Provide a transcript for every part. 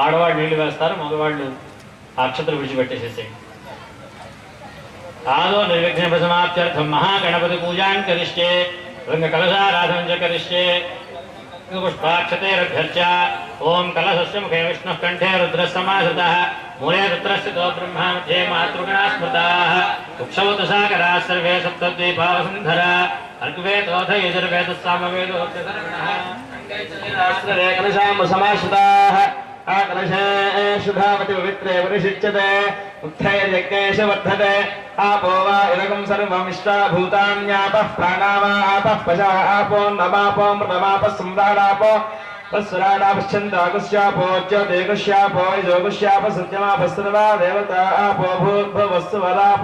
ఆడవాళ్ళు నీళ్లు వేస్తారు, మగవాళ్ళు అక్షతలు విడిచిపెట్టేసేసేయండి. आदो निर्विघ्न समाप्त्यर्थम महागणपति पूजा करिष्ये रंगकलशाराधन च करिष्ये पुष्पाक्षतेरभ्यर्च ओं कलशस्य मुखे विष्णुः कंठे रुद्रस्समाश्रितः मूले रुद्रस्थितो ब्रह्मा मध्ये मातृगणा स्मृताः उक्षवतुसागराः सर्वे सप्तद्वीपावसुन्धरा अर्कवेदोऽथ यजुर्वेदस्सामवेदोऽर्थसर्वणः कंठे कलशां समाश्रिताः आकलशे शुभावति पवित्रे परिषिच्यते उत्थैर्यज्ञेश वर्धते आपो वा इदगं सर्वमिष्टा भूतान्यापः प्राणावापः पशः आपो नमापो मृतमापः सम्राडापो तस्सुराडापश्चन्द्राकुश्यापो ज्योतिकुश्यापो योगुश्यापो सत्यमापः सर्वा देवता आपो भूर्भुवस्सु वदाप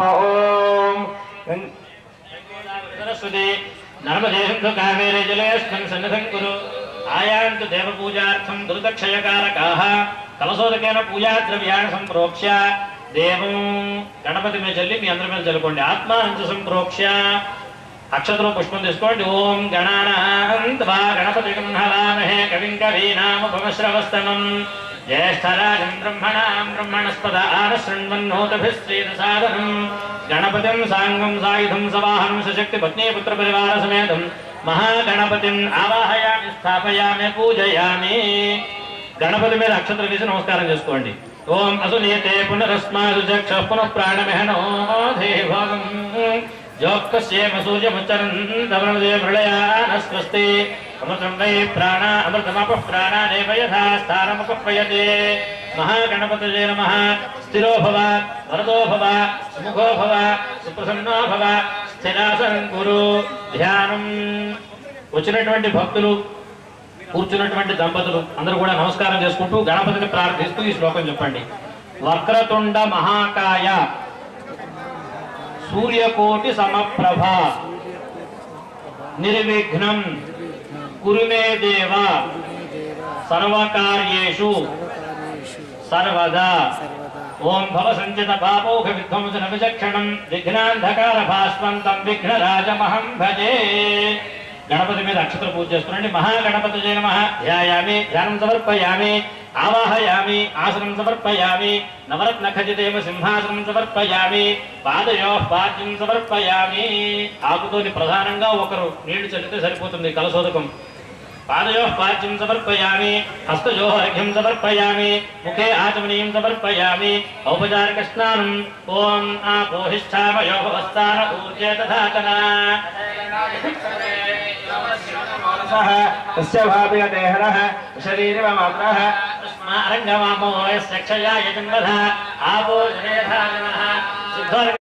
ॐ सरस्वती नर्मदे सिन्धु कावेरी जलेऽस्मिन् सन्निधिं कुरु आयान्तु देवपूजार्थं दुर्दक्षयकारकाः कलशोदकेन पूजाद्रव्याणि सम्प्रोक्ष्य देवं गणपति में चली मी अंदर में चलकोंడి आत्मानं संप्रोक्ष्य अक्षतरो पुष्पं తీసుకోండి ओम गणानान्त्वा गणपतिं हवामहे कविं कवीनामुपमश्रवस्तमं ज्येष्ठराजं ब्रह्मणां ब्रह्मणस्पद आनशृण्वन्नोतभिश्रीदसादनं गणपतिं साङ्गं सायुधं सवाहनं सशक्ति पत्नी पुत्र परिवार समेतं महागणपतिं आवाहयामि स्थापयामि पूजयामि गणपति మీద అక్షతలు వేసి నమస్కారం చేసుకోండి ओम असुनीते पुनरस्मासु चक्षुः पुनः प्राणमहनो देवं जोक्कस्येमसूर्यमुच्चरन्तमनदे प्रलयानस्वस्ति अमृतं वै प्राणा अमृतमपः प्राणादेव यथा स्थानमुपयते महागणपतये नमः स्थिरो भव वरदो भव सुमुखो भव सुप्रसन्नो भव स्थिरासनं कुरु ध्यानं వచ్చినటువంటి భక్తులు కూర్చున్నటువంటి దంపతులు అందరూ కూడా నమస్కారం చేసుకుంటూ గణపతిని ప్రార్థిస్తూ ఈ శ్లోకం చెప్పండి. వక్రతుండ మహాకాయ సూర్యకోటి సమప్రభ నిర్విఘ్నం కురు మే దేవ సర్వకార్యేషు సర్వదా ఓం భవ సంచిత పాపోఘ విధ్వంసన విచక్షణం విఘ్నాంధకార భాస్వంతం విఘ్నరాజమహం భజే. गणपति మీద అక్షతలు పూజ చేస్తున్నాండి. మహాగణపతయే నమః ధ్యాయామి ధ్యానం సమర్పయామి ఆవాహయామి ఆసనం సమర్పయామి నవరత్న ఖచితేమ సింహాసనం సమర్పయామి పాదయోః పాద్యం సమర్పయామి. ఆకుతోని ప్రధానంగా ఒకరు నీళ్లు చల్లితే సరిపోతుంది కలశోదకం. పాదయోః పాద్యం సమర్పయామి హస్తయోః అర్ఘ్యం సమర్పయామి ముఖే ఆచమనీయం సమర్పయామి ఔపచారిక స్నానం. ఓం ఆపోహిష్ఠామయోః వస్తాన ఊర్జే తథాచన तस्य भावयतेहरः शरीरमात्रः तस्मारङ्गमामो यस्य क्षयाय जन्मधः आपो जनेधानः सिद्धो